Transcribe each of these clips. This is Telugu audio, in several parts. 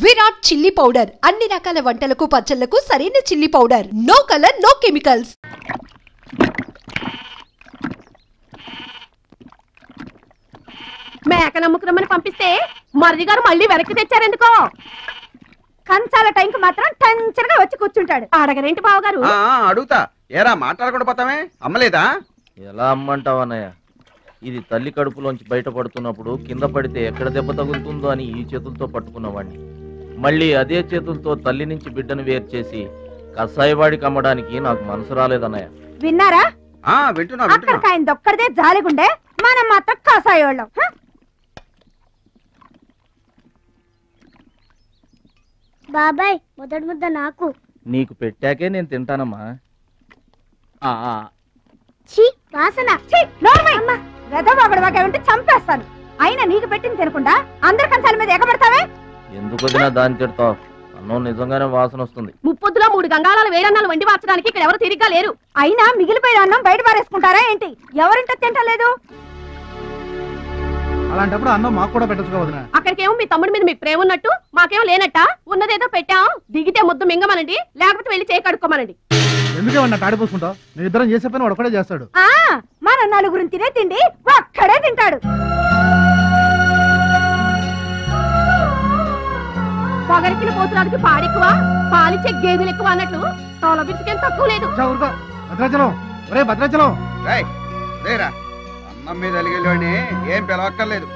విరాట్ చిల్లీ పౌడర్ అన్ని రకాల వంటలకు పచ్చళ్లకు సరైన chilli powder. No colour no chemicals. మేక నమ్ముకురమ్మని పంపిస్తే మరిది గారు మళ్ళీ వెనక్కి తెచ్చారెందుకో. కంచాల టైంకి మాత్రం టెన్షన్గా వచ్చి కూర్చుంటాడు. అడగరేంటి బావగారు? అడుగుతా. ఏరా మాట్లాడకుండా పోతామే? అమ్మలేదా? ఎలా అమ్మంటావన్నయ్య? ఇది తల్లి కడుపులోంచి బయటపడుతున్నప్పుడు కింద పడితే ఎక్కడ దెబ్బ తగులుతుందో అని ఈ చేతులతో పట్టుకున్నవాడిని. మళ్ళీ అదే చేతులతో తల్లి నుంచి బిడ్డను వేరు చేసి కసాయివాడికి అమ్మడానికి నాకు మనసు రాలేదన్నయ్య. విన్నారా? వింటున్నా. అక్కడికి ఆయన దొక్కడిదే జాలిగుండే, మనం మాత్రం కసాయోళ్ళం. బాబాయ్ మొదటి ముద్ద నాకు. నీకు పెట్టాకే నేను తింటానమ్మా. వాసన ఉంటే చంపేస్తాను. అయినా నీకు పెట్టింది తినకుండా అందరి కంచాల మీద ఎగబడతావే ఎందుకు వదినా దాన్ని తిడతావు? అన్నం నిజంగానే వాసన వస్తుంది. ముప్పొద్దులో 3 గంగాళాలు వేరన్నాలు వండి మార్చడానికి ఇక్కడ ఎవరు తిరిగ్గా లేరు. అయినా మిగిలిపోయిన అన్నం బయట పారేసుకుంటారా ఏంటి? ఎవరింట తింటలేదు. అలాంటప్పుడు అన్నం మాకు కూడా పెట్టొచ్చు వదినా. అక్కడికేమో మీ తమ్ముడి మీద మీకు ప్రేమ ఉన్నట్టు, మాకేమో లేనట్ట. ఉన్నదేదో పెట్టాం, దిగితే ముద్దు మింగమనండి, లేకపోతే వెళ్ళి చేయి కడుక్కోమనండి. ఎందుకేమన్నా తాడిపోసుకుంటావు? నేను ఇద్దరం చేసే పని వాడు ఒకడే చేస్తాడు. మన నలుగురిని తినే తిండి ఒక్కడే తింటాడు. పొగరికిన పోతురానికి పాడెక్కువ, పాలిచ్చే గేదెలు ఎక్కువ అన్నట్లు తోల బిడ్డకేం తక్కువ లేదు. భద్రాచలం, ఒరే భద్రాచలం, అన్నం మీద అలిగేలోని ఏం పిలవక్కర్లేదు.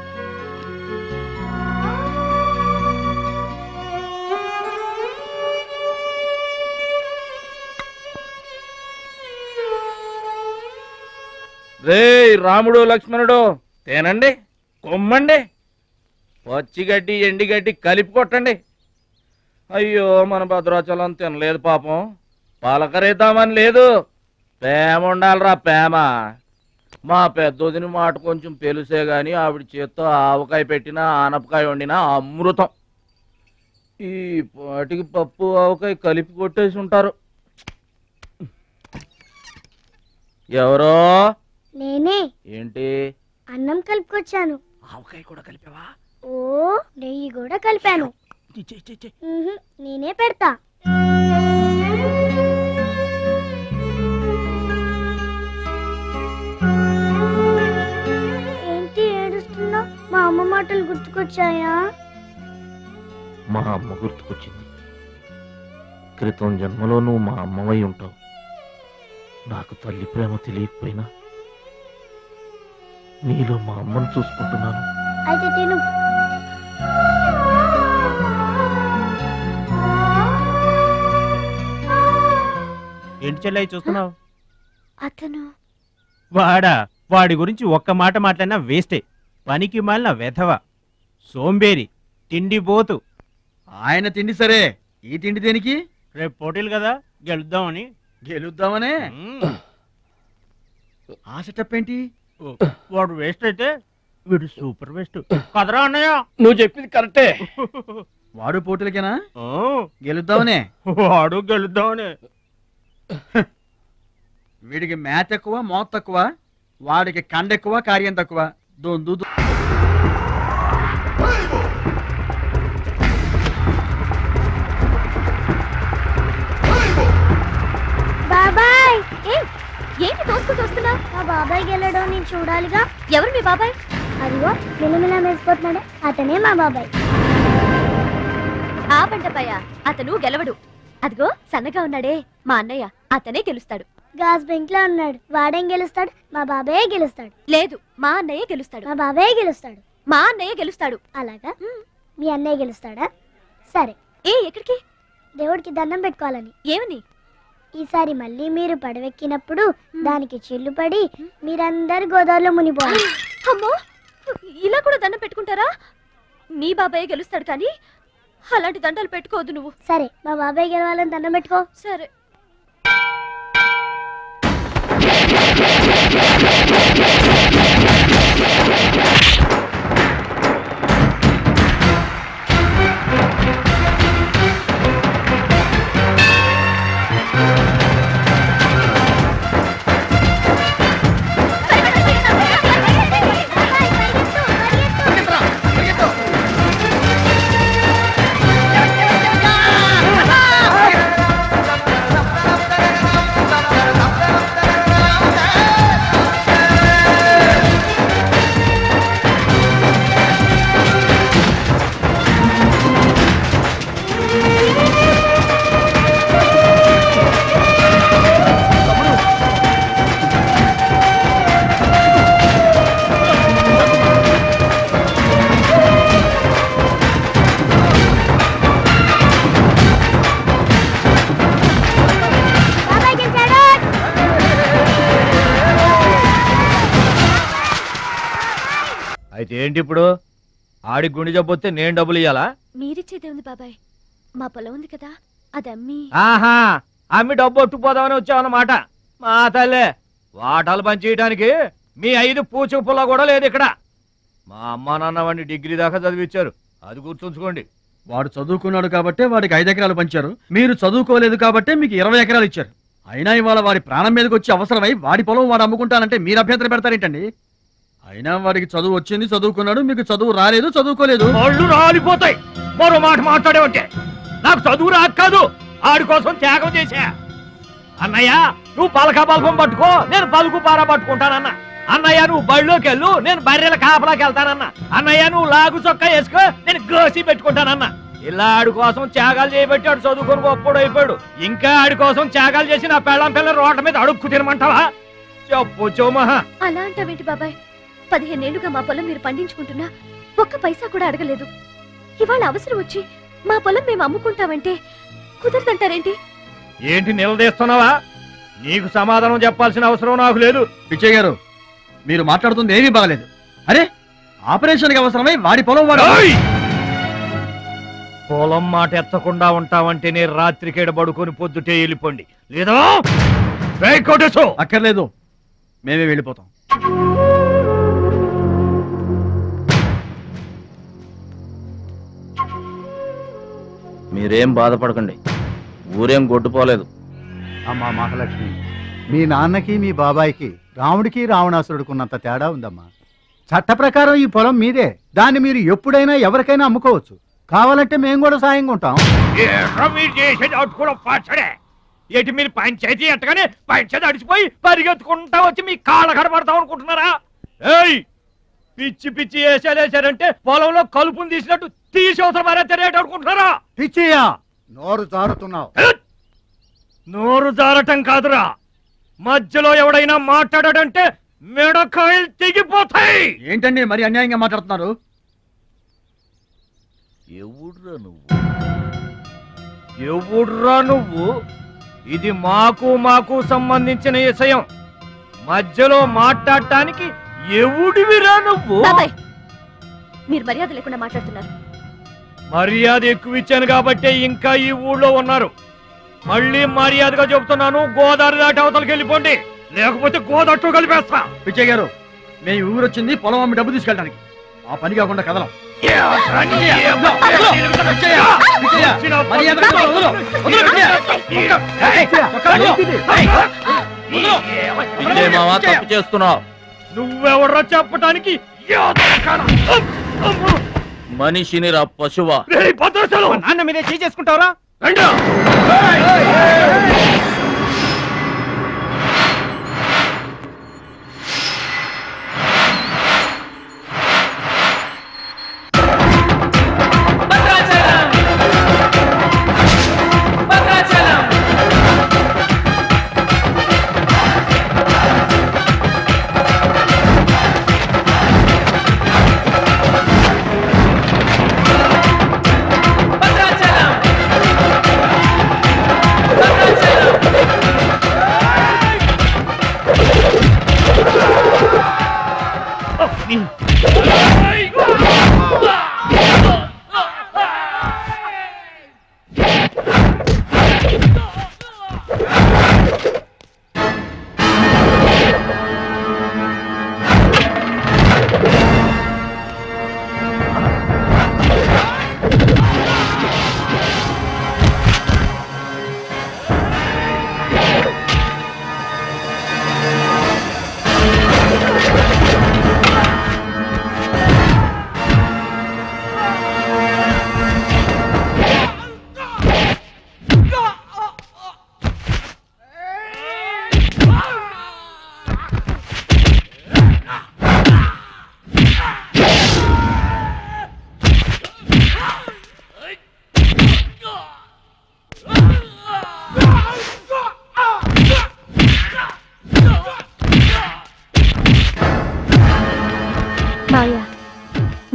రే రాముడు లక్ష్మణుడు, తేనండి, కొమ్మండి, పచ్చిగడ్డి ఎండిగడ్డి కలిపి కొట్టండి. అయ్యో మన భద్రాచలం తినలేదు పాపం. పలకరేద్దామని లేదు, ప్రేమ ఉండాలరా ప్రేమ. మా పెద్దోదిని మాట కొంచెం పెలుసే గాని ఆవిడ చేత్తో ఆవకాయ పెట్టినా ఆనపకాయ వండినా అమృతం. ఈ పాటికి పప్పు ఆవకాయ కలిపి కొట్టేసి ఉంటారు. ఎవరో? నేనే. ఏంటి? అన్నం కలుపుకొచ్చాను. ఆవకాయ కూడా కలిపావా? ఓ నెయ్యి కూడా కలిపాను. నేనే పెడతా. ఏంటి ఏడుస్తున్నావు? మా అమ్మ మాటలు గుర్తుకొచ్చాయా? మా అమ్మ గుర్తుకొచ్చింది. క్రితం జన్మలో నువ్వు మా అమ్మవై ఉంటావు. నాకు తల్లి ప్రేమ తెలియకపోయినా నీలో మా అమ్మను చూసుకుంటున్నాను. అయితే తిను. ఏంటి చెల్లయ్య చూస్తున్నావు? అతను వాడి గురించి ఒక్క మాట మాట్లాడినా వేస్టే. పనికి మాలిన వెధవ, సోంబేరి, తిండి పోతు. ఆయన తిండి సరే, ఈ తిండి దేనికి? రేపు పోటీలు కదా, గెలుద్దామని. గెలుద్దామనే? ఆ సెటప్ ఏంటి? వాడు వేస్ట్ అయితే వీడు సూపర్ వేస్ట్ కదరా అన్నయ్య. నువ్వు చెప్పింది కరెక్టే. వాడు పోటీలకేనా? గెలుద్దామనే? వాడు గెలుద్దామనే. వీడికి మ్యాథ్ ఎక్కువ, మోత్ తక్కువ. వాడికి కండ ఎక్కువ, కార్యం తక్కువ. దొందు బాబాయ్. ఏంటి తోసుకుంటూ వస్తున్నావు? మా బాబాయ్ గెలడం నేను చూడాలిగా. ఎవరు మీ బాబాయ్? అదిగో మిలమిలా మేసిపోతున్నాడే, అతనే మా బాబాయ్. ఆ పంటపయ్య, అతను గెలవడు. అదిగో సన్నగా ఉన్నాడే మా అన్నయ్య, అతనే గెలుస్తాడు. గాజ్ బెంక్ లో ఉన్నాడు, వాడేం గెలుస్తాడు? మా బాబాయ్ గెలుస్తాడు. లేదు, మా అన్నయ్య గెలుస్తాడు. మా బాబాయ్ గెలుస్తాడు. మా అన్నయ్య గెలుస్తాడు. అలాగా? మీ అన్నయ్య గెలుస్తాడా? సరే. ఎక్కడికి? దేవుడికి దండం పెట్టుకోవాలని. ఏమని? ఈసారి మళ్ళీ మీరు పడవెక్కినప్పుడు దానికి చిల్లు పడి మీరందరు గోదావరిలో మునిపోవాలి. అమ్మో, ఇలా కూడా దండం పెట్టుకుంటారా? నీ బాబాయ్ గెలుస్తాడు కానీ అలాంటి దండాలు పెట్టుకోవద్దు నువ్వు. సరే, మా బాబాయ్ గెలవాలని దండం పెట్టుకో. సరే. అయితే ఏంటి ఇప్పుడు? ఆడికి గుండె జబ్బొస్తే నేను డబ్బులు ఇయ్యాలా? మీరిచ్చేదే ఉంది బాబాయ్, మా పొలం ఉంది కదా అది అమ్మి. ఆహా, అమ్మి డబ్బు ఒట్టుకుపోదామని వచ్చావన్నమాట. మా తల్లే, వాటాలు పనిచేయడానికి మీ 5 పూచు పుల్ల కూడా లేదు ఇక్కడ. మా అమ్మా నాన్న వాడిని డిగ్రీ దాకా చదివించారు, అది గుర్తుంచుకోండి. వాడు చదువుకున్నాడు కాబట్టే వాడికి 5 ఎకరాలు పంచారు, మీరు చదువుకోలేదు కాబట్టే మీకు 20 ఎకరాలు ఇచ్చారు. అయినా ఇవాళ వాడి ప్రాణం మీదకి వచ్చి అవసరమై వాడి పొలం వాడు అమ్ముకుంటానంటే మీరు అభ్యంతరం పెడతారేంటండి? అయినా వాడికి చదువు వచ్చింది, చదువుకున్నాడు, మీకు చదువు రాలేదు, చదువుకోలేదు. వాళ్ళు రాలిపోతాయి మరో మాట మాట్లాడేవంటే. నాకు చదువు రాదు కాదు, ఆడి కోసం త్యాగం చేశా. అన్నయ్య నువ్వు పలక బల్పం పట్టుకో, నేను పలుకు పార పట్టుకుంటానన్నా. అన్నయ్య నువ్వు బళ్ళోకి వెళ్ళు, నేను బర్రెల కాపలాకి వెళ్తానన్నా. అన్నయ్య నువ్వు లాగు చొక్కా వేసుకో, నేను గోసి పెట్టుకుంటానన్నా. ఇలా ఆడి కోసం త్యాగాలు చేయబట్టి ఆడు చదువుకొని గొప్పడు అయిపోయాడు. ఇంకా ఆడి కోసం త్యాగాలు చేసి నా పెళ్ళం పిల్ల రోడ్ల మీద అడుక్కు తినమంటావా? చెప్పు చోమహా. అలా అంటావేంటి బాబాయ్? 15 ఏళ్లుగా మా పొలం మీరు పండించుకుంటున్నా ఒక్క పైసా కూడా అడగలేదు. ఇవాళ అవసరం వచ్చి మా పొలం మేము అమ్ముకుంటామంటే కుదరదంటారేంటి? ఏంటి నిలదీస్తున్నావా? నీకు సమాధానం చెప్పాల్సిన అవసరం నాకు లేదు. పిచ్చయ్య గారు, మీరు మాట్లాడుతుంది ఏమీ బాగలేదు. అరే, ఆపరేషన్కి అవసరమై వాడి పొలం వాడు. పొలం మాట ఎత్తకుండా ఉంటావంటే నేను రాత్రికేడ పడుకొని పొద్దుటే వెళ్ళిపోండి, లేదా అక్కర్లేదు, మేమే వెళ్ళిపోతాం. మీరేం బాధపడకండి, ఊరేం గొడ్డుపోలేదు. అమ్మా మహాలక్ష్మి, మీ నాన్నకి మీ బాబాయికి రాముడికి రావణాసురుడుకున్నంత తేడా ఉందమ్మా. చట్ట ప్రకారం ఈ పొలం మీదే, దాన్ని మీరు ఎప్పుడైనా ఎవరికైనా అమ్ముకోవచ్చు. కావాలంటే మేము కూడా సాయంగా ఉంటాం. ఏంటి మీరు పంచాయతీ ఎట్టగానే పంచాయతీ అడిచిపోయి పరిగెత్తుకుంటా వచ్చి మీ కాళ్ళ కనబడతాం అనుకుంటున్నారా? ఏయ్, పిచ్చి పిచ్చి వేసారంటే పొలంలో కలుపుని తీసినట్టు తీసి అవసరం మారేట అనుకుంటున్నారా? పిచ్చియా, నోరు జారుతున్నావు. నోరు జారటం కాదురా, మధ్యలో ఎవడైనా మాట్లాడాడంటే మెడకాయలు తెగిపోతాయి. ఏంటండి మరి అన్యాయంగా మాట్లాడుతున్నారు? ఎవడ్రా నువ్వు? ఇది మాకు సంబంధించిన విషయం. మధ్యలో మాట్లాడటానికి ఎవడివిరా నువ్వు? బాబాయ్, మీరు మర్యాద లేకుండా మాట్లాడుతున్నారు. మర్యాద ఎక్కువ ఇచ్చాను కాబట్టే ఇంకా ఈ ఊళ్ళో ఉన్నారు. మళ్ళీ మర్యాదగా చెబుతున్నాను, గోదావరి దాటి అవతలకి వెళ్ళిపోండి, లేకపోతే గోదట్టు కలిపేస్తా. పిచ్చయ్య గారు, మేము ఊరొచ్చింది పొలం అమ్మి డబ్బు తీసుకెళ్ళడానికి, ఆ పని కాకుండా కదలం. తప్పు చేస్తున్నావు. నువ్వెవరో చెప్పటానికి మనిషిని రా పశువా. నాన్న మీదే చేసుకుంటావరా?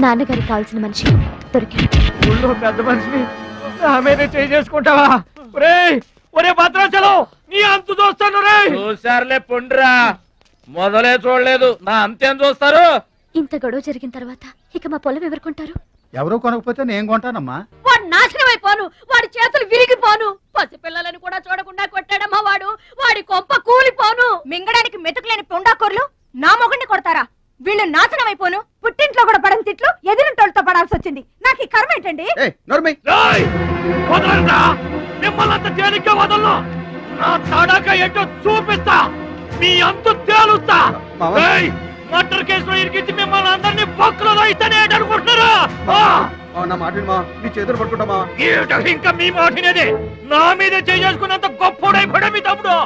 నాన్నగారికి కావాల్సిన మనిషి దొరికాడు. ఊళ్ళో పెద్ద మనిషిని నా మీద చేసుకుంటావా? ఒరే భద్రాచలం, నీ అంతు చూస్తాను రే. చూసారులే పొండ్రా, మొదలే చూడలేదు, నా అంతేం చూస్తారు? ఇంత గొడవ జరిగిన తర్వాత ఇక మా పొలం ఎవరు కొంటారు? ఎవరో కొనకపోతే నేను కొంటానమ్మా. వాడు నాశనం అయిపోను, వాడి చేతులు విరిగిపోను, పసిపిల్లలను కూడా చూడకుండా కొట్టాడమ్మా వాడు. వాడి కొంప కూలిపోను. మింగడానికి మెతుకులేని పొండాకోర్లు నా మొగుడిని కొడతారా? వీళ్ళు నాశనం అయిపోను. పుట్టింట్లో కూడా పడని తిట్లు ఎదిరింటోళ్ళతో పడాల్సి వచ్చింది. నాకు ఈ కర్మ ఏంటండి? చూపిస్తా, మీ అంత తేలుస్తా. మర్డర్ కేసులో ఇరికించి మిమ్మల్ని అందరినీ పక్కలో ఇస్తానే అనుకుంటున్నారా? ఇంకా మీ మాటినేది నా మీద చేసుకున్నంత గొప్పడైపోయా మీ తమ్ముడు.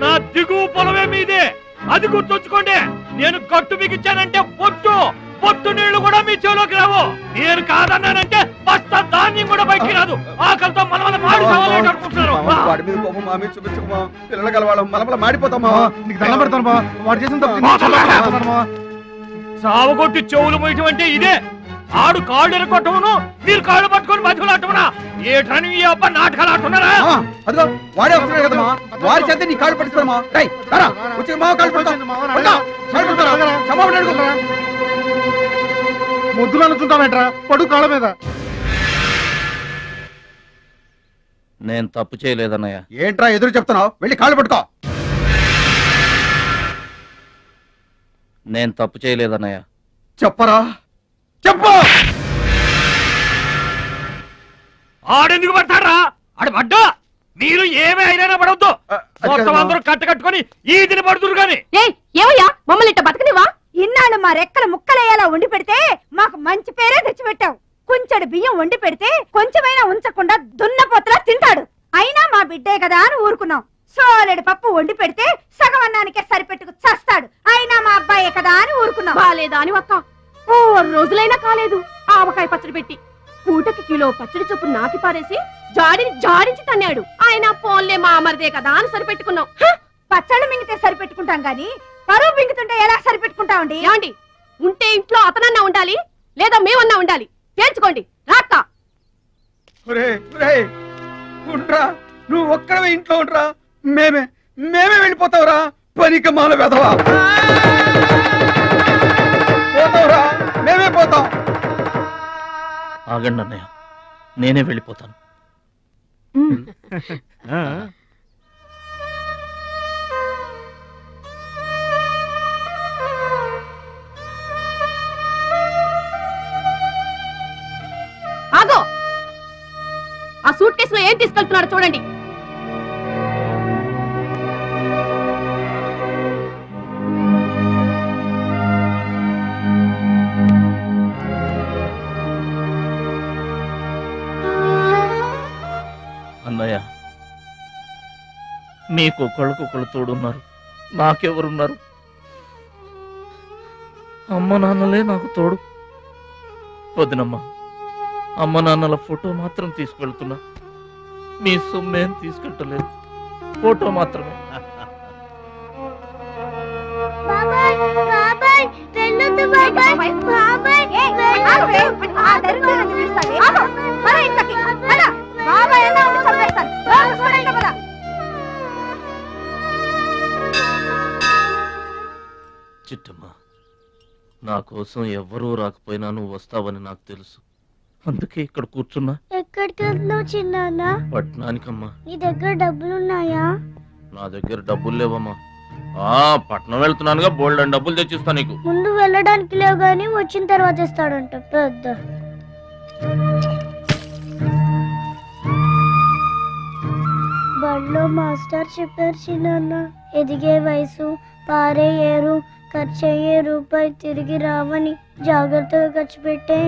నా దిగువ పొలమే మీదే, అది గుర్తుంచుకోండి. నేను గట్టు బిగించానంటే పొట్టు నీళ్లు కూడా మీ చెవులోకి రావు. నేను కాదన్నానంటే బస్తా ధాన్యం కూడా బయటికి రాదు. ఆకలితో మన మాడి అనుకుంటున్నారు. సావగొట్టి చెవులు మొయ్యటం అంటే ఇదే. ఆడు కాళ్ళు ఎరగొట్టమును, మీరు కాళ్ళు పట్టుకొని బతుకులాటమునా? ఏటని ఈ అబ్బా నాటకాలు ఆడుతున్నారా? అదిగో వాడే వస్తున్నాడు కదమ్మా, వాడి చేత నీ కాళ్ళు పట్టుకోమా. ముద్దులు అనుకుంటామేట్రా, పడు కాళ్ళ మీద. నేను తప్పు చేయలేదన్నయ్య. ఏంట్రా ఎదురు చెప్తున్నావు? వెళ్ళి కాళ్ళు పట్టుకో. నేను తప్పు చేయలేదన్నయ్య. చెప్పరా, చెప్పు. ఆడెందుకు పడతారా? ఆడు పడ్డా మీరు ఏమే అయినా పడవద్దు. మొత్తం అందరూ కట్టుకొని ఈదిని పడుతురు గాని. ఏమయ్యా మమ్మల్ని ఇట్ట బతకనివా? ఇన్నాళ్ళు మా రెక్కల ముక్కలయ్యేలా వండి పెడితే మాకు మంచి పేరే తెచ్చిపెట్టావు. కొంచెడు బియ్యం వండి పెడితే కొంచెమైనా ఉంచకుండా దున్నపోతలా తింటాడు. అయినా మా బిడ్డే కదా అని ఊరుకున్నాం. సోలెడు పప్పు వండి పెడితే సగం అన్నానికే సరిపెట్టుకు చస్తాడు. అయినా మా అబ్బాయే కదా అని ఊరుకున్నాం. బాలేదా అని ఒక్క 4 రోజులైనా కాలేదు ఆవకాయ పచ్చడి పెట్టి పూటకి కిలో పచ్చడి చొప్పు నాకి పారేసి జాడించి తన్నాడు. ఆయన పోన్లే మా అమరదే కదా అని సరిపెట్టుకున్నాం. పచ్చళ్ళు మింగితే సరిపెట్టుకుంటాం గాని పరువు మింగుతుంటే ఎలా సరిపెట్టుకుంటామండి? ఏమండి, ఉంటే ఇంట్లో అతనన్నా ఉండాలి, లేదా మేమన్నా ఉండాలి. తేల్చుకోండి. రాక్క నువ్వు ఒక్కడవే ఇంట్లో ఉండరా, మేమే వెళ్ళిపోతావురా. పనికి మాల వెధవా, పోతావురా, మేమే పోతాం. ఆగండి అన్నయ్య, నేనే వెళ్ళిపోతాను. ఆగో, ఆ సూట్ కేసులో ఏం తీసుకెళ్తున్నారో చూడండి. అన్నయ్య, మీకు ఒకళ్ళకొకళ్ళు తోడున్నారు, నాకెవరున్నారు? అమ్మ నాన్నలే నాకు తోడు. వదినమ్మా, అమ్మ నాన్నల ఫోటో మాత్రం తీసుకెళ్తున్నా, మీ సొమ్మేం తీసుకెళ్ళలేదు, ఫోటో మాత్రమే. చిట్టమ్మ, నా కోసం ఎవ్వరూ రాకపోయినా నువ్వు వస్తావని నాకు తెలుసు, అందుకే ఇక్కడ కూర్చున్నా. ఎక్కడికి వెళ్తున్నావు చిన్నాన్న? పట్నానికమ్మా. నీ దగ్గర డబ్బులున్నాయా? నా దగ్గర డబ్బులు లేవమ్మా. పట్నం వెళ్తున్నానుగా, బోల్డ్ అని డబ్బులు తెచ్చిస్తా నీకు. ముందు వెళ్ళడానికి లేవు గాని వచ్చిన తర్వాత ఇస్తాడంట పెద్ద. బడిలో మాస్టర్ చెప్పారు చిన్నాన్న, ఎదిగే వయసు, పారే ఏరు, ఖర్చయ్యే రూపాయి తిరిగి రావని. జాగ్రత్తగా ఖర్చు పెట్టే.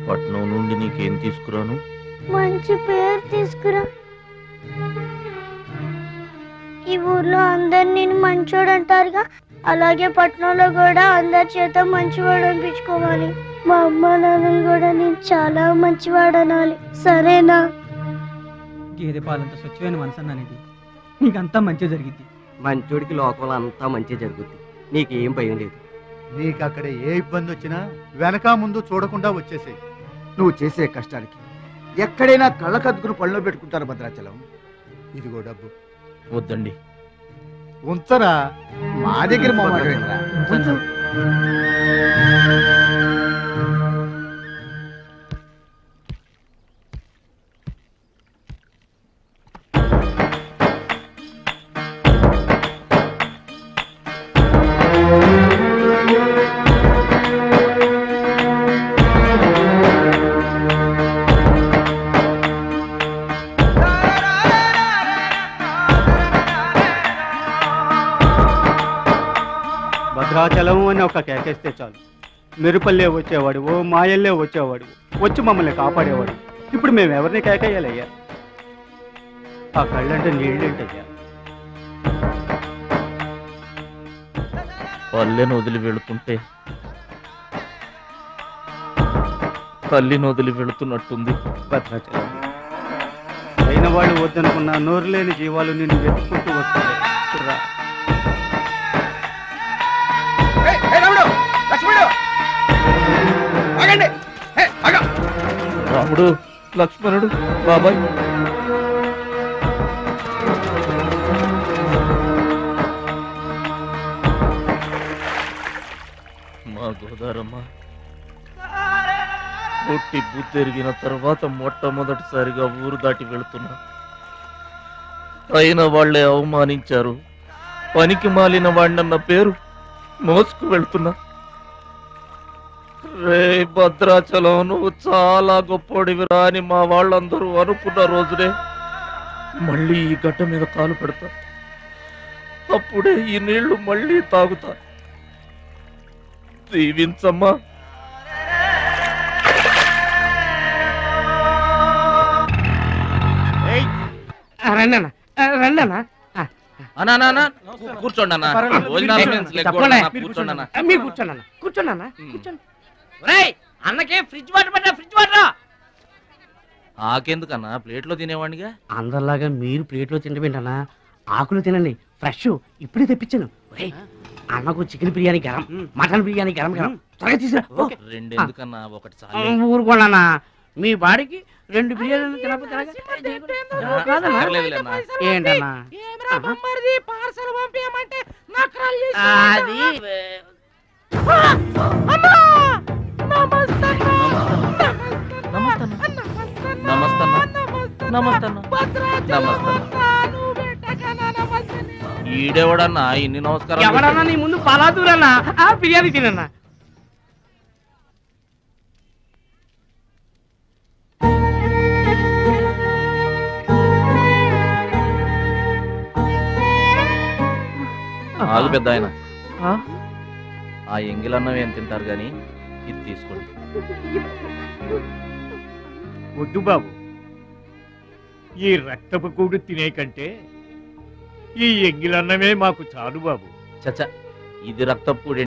పట్నం నుండి నీకేం తీసుకురాను? మంచి పేరు తీసుకురా. ఈ ఊర్లో అందరు నేను మంచోడు అంటారుగా, అలాగే పట్నంలో కూడా అందరి చేత మంచివాడు అనిపించుకోవాలి. మా అమ్మ నాన్నలు కూడా నేను చాలా మంచివాడు అనాలి. సరేనా? గేదె పాలంత స్వచ్ఛమైన మనసు అన్నానేది, నీకంతా మంచి జరిగింది. మంచోడికి లోకంలో అంతా మంచి జరుగుద్ది, నీకేం భయం లేదు. నీకు అక్కడ ఏ ఇబ్బంది వచ్చినా వెనక ముందు చూడకుండా వచ్చేసేయి. నువ్వు చేసే కష్టానికి ఎక్కడైనా కళ్ళకద్దుకుని పళ్ళలో పెట్టుకుంటారు భద్రాచలం. ఇదిగో డబ్బు. వద్దండి. ఉంచరా, మా దగ్గర మొహమాట ఏంట్రా? ఉంచు. భద్రాచలం అని ఒక కేకేస్తే చాలు, మెరుపల్లే వచ్చేవాడు, ఓ మాయల్లే వచ్చేవాడు, వచ్చి మమ్మల్ని కాపాడేవాడు. ఇప్పుడు మేము ఎవరిని కేకేయాలయ్యా? ఆ కళ్ళంటే నీళ్ళేంటయ్యా? పల్లెను వదిలి వెళుతుంటే తల్లిని వదిలి వెళుతున్నట్టుంది. భద్రాచలం అయిన వాళ్ళు వద్దనుకున్న నోరు లేని జీవాలు నిన్ను వెతుక్కుంటూ వస్తాయి. రాముడు, లక్ష్మణుడు, బాబాయ్. మా గోదారమ్మ పుట్టి బుద్ధెరిగిన తర్వాత మొట్టమొదటిసారిగా ఊరు దాటి వెళుతున్నా. అయిన వాళ్లే అవమానించారు. పనికి మాలిన వాడినన్న పేరు మోసుకు వెళ్తున్నా. రే భద్రాచలం, నువ్వు చాలా గొప్పోడివిరా అని మా వాళ్ళందరూ అనుకున్న రోజునే మళ్ళీ ఈ గడ్డ మీద కాలు పెడతా. అప్పుడే ఈ నీళ్లు మళ్ళీ తాగుతా. దీవించమ్మా. కూర్చోండి అన్న. అన్నకే ఫ్రిడ్జ్ వాటర్ పడ్డా, ఫ్రిడ్జ్ వాటర్. ఆకెందుకన్నా, ప్లేట్లో తినేవాడిగా. అందరిలాగా మీరు ప్లేట్లో తినబెట్టనా? ఆకులు తినండి, ఫ్రెష్ ఇప్పుడే తెప్పించాను. అన్నకు చికెన్ బిర్యానీ గరం, మటన్ బిర్యానీ గరం గరం. త్వరగా తీసుకురా. రెండు ఎందుకన్నా, ఒకటి చాలు. ఊరుకోండి, మీ బాడీకి 2 బిర్యానీలు తినకపోతే ఏంటన్నా? అది ఈడెవడన్నా ఇన్ని నమస్కారం? ఎవడన్నా నీ ముందు పలాదూరన్నా, ఆ బిర్యానీ తినన్నా. ఆగు పెద్ద ఆయన, ఆ ఎంగిలన్నం ఏం తింటారు గాని ఇది తీసుకోండి. వద్దు బాబు, ఈ రక్తపు కూడు తినే కంటే ఈ ఎంగిలన్నమే మాకు చాలు బాబు. చచ్చా, ఇది రక్తపు కూడు